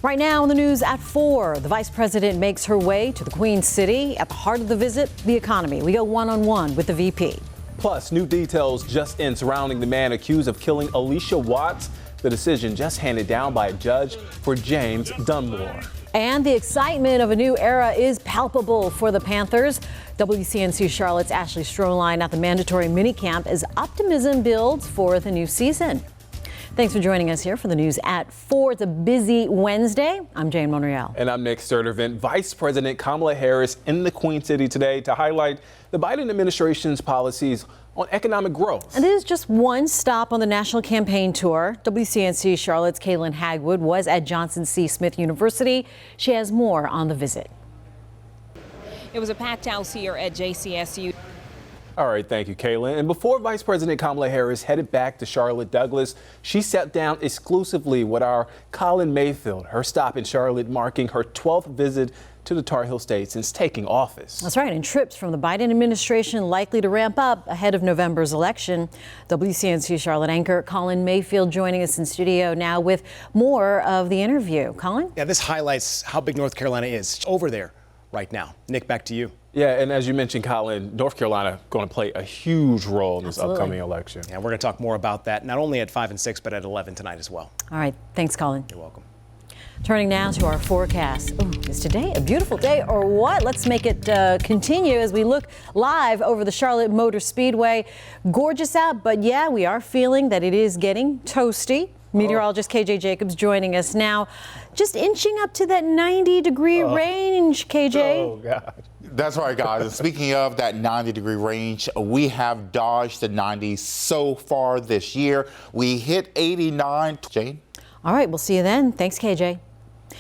Right now in the news at 4, the vice president makes her way to the Queen City. At the heart of the visit, the economy. We go one-on-one with the VP. Plus, new details just in surrounding the man accused of killing Alicia Watts. The decision just handed down by a judge for James Dunmore. And the excitement of a new era is palpable for the Panthers. WCNC Charlotte's Ashley Stroline at the mandatory minicamp as optimism builds for the new season. Thanks for joining us here for the news at 4. It's a busy Wednesday. I'm Jane Monreal. And I'm Nick Sturtevant. Vice President Kamala Harris in the Queen City today to highlight the Biden administration's policies on economic growth. And this is just one stop on the national campaign tour. WCNC Charlotte's Caitlin Hagwood was at Johnson C. Smith University. She has more on the visit. It was a packed house here at JCSU. All right, thank you, Kaylin. And before Vice President Kamala Harris headed back to Charlotte Douglas, she sat down exclusively with our Colin Mayfield, her stop in Charlotte marking her 12th visit to the Tar Heel State since taking office. That's right, and trips from the Biden administration likely to ramp up ahead of November's election. WCNC Charlotte anchor Colin Mayfield joining us in studio now with more of the interview. Colin? Yeah, this highlights how big North Carolina is over there right now. Nick, back to you. Yeah, and as you mentioned, Colin, North Carolina going to play a huge role in this upcoming election. Yeah, we're going to talk more about that, not only at 5 and 6, but at 11 tonight as well. All right, thanks, Colin. You're welcome. Turning now to our forecast. Ooh, is today a beautiful day or what? Let's make it continue as we look live over the Charlotte Motor Speedway. Gorgeous out, but yeah, we are feeling that it is getting toasty. Meteorologist KJ Jacobs joining us now, just inching up to that 90-degree range, KJ. Oh, God. That's right, guys. Speaking of that 90-degree range, we have dodged the 90s so far this year. We hit 89. Jane? All right, we'll see you then. Thanks, KJ.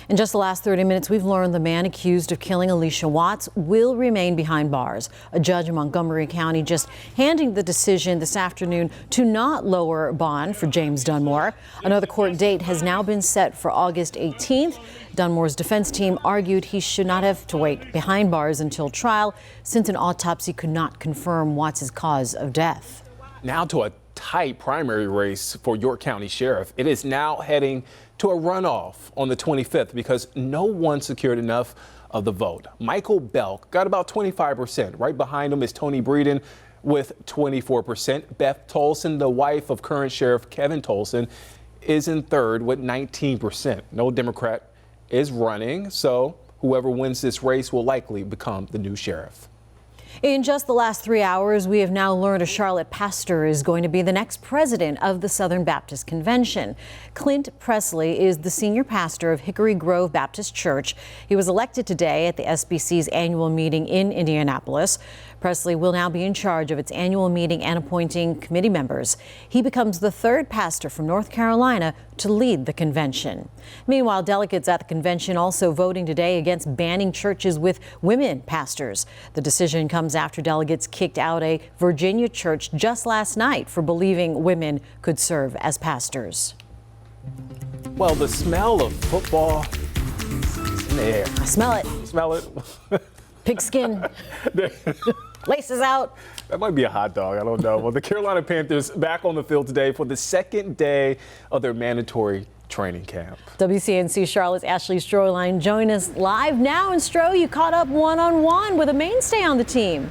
In just the last 30 minutes, we've learned the man accused of killing Alicia Watts will remain behind bars. A judge in Montgomery County just handing the decision this afternoon to not lower bond for James Dunmore. Another court date has now been set for August 18th. Dunmore's defense team argued he should not have to wait behind bars until trial, since an autopsy could not confirm Watts' cause of death. Now to a tight primary race for York County Sheriff. It is now heading to a runoff on the 25th because no one secured enough of the vote. Michael Belk got about 25%. Right behind him is Tony Breeden with 24%. Beth Tolson, the wife of current Sheriff Kevin Tolson, is in third with 19%. No Democrat is running, so whoever wins this race will likely become the new sheriff. In just the last 3 hours, we have now learned a Charlotte pastor is going to be the next president of the Southern Baptist Convention. Clint Presley is the senior pastor of Hickory Grove Baptist Church. He was elected today at the SBC's annual meeting in Indianapolis. Presley will now be in charge of its annual meeting and appointing committee members. He becomes the third pastor from North Carolina to lead the convention. Meanwhile, delegates at the convention also voting today against banning churches with women pastors. The decision comes after delegates kicked out a Virginia church just last night for believing women could serve as pastors. Well, the smell of football is in the air. I smell it. Smell it? Pigskin. Laces out. That might be a hot dog. I don't know. Well, the Carolina Panthers back on the field today for the second day of their mandatory training camp. WCNC Charlotte's Ashley Stroline join us live now. And Stro, you caught up one-on-one with a mainstay on the team.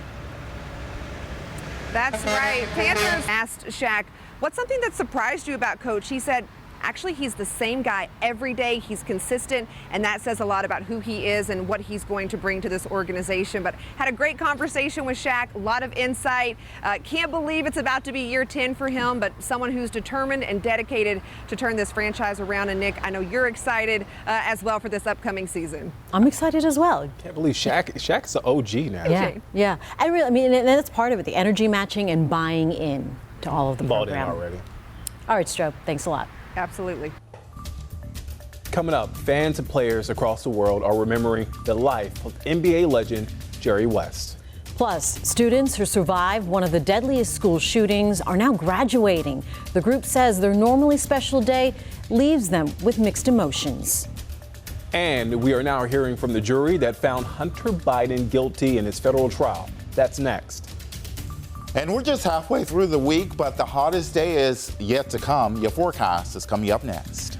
That's right. Panthers asked Shaq, what's something that surprised you about Coach? He said, actually, he's the same guy every day. He's consistent, and that says a lot about who he is and what he's going to bring to this organization. But had a great conversation with Shaq, a lot of insight. Can't believe it's about to be year 10 for him, but someone who's determined and dedicated to turn this franchise around. And Nick, I know you're excited as well for this upcoming season. I'm excited as well. Can't believe Shaq's an OG now. Yeah. I mean, and that's part of it, the energy matching and buying in to all of the program. Bought in already. All right, Stro, thanks a lot. Absolutely. Coming up, fans and players across the world are remembering the life of NBA legend Jerry West. Plus, students who survived one of the deadliest school shootings are now graduating. The group says their normally special day leaves them with mixed emotions. And we are now hearing from the jury that found Hunter Biden guilty in his federal trial. That's next. And we're just halfway through the week, but the hottest day is yet to come. Your forecast is coming up next.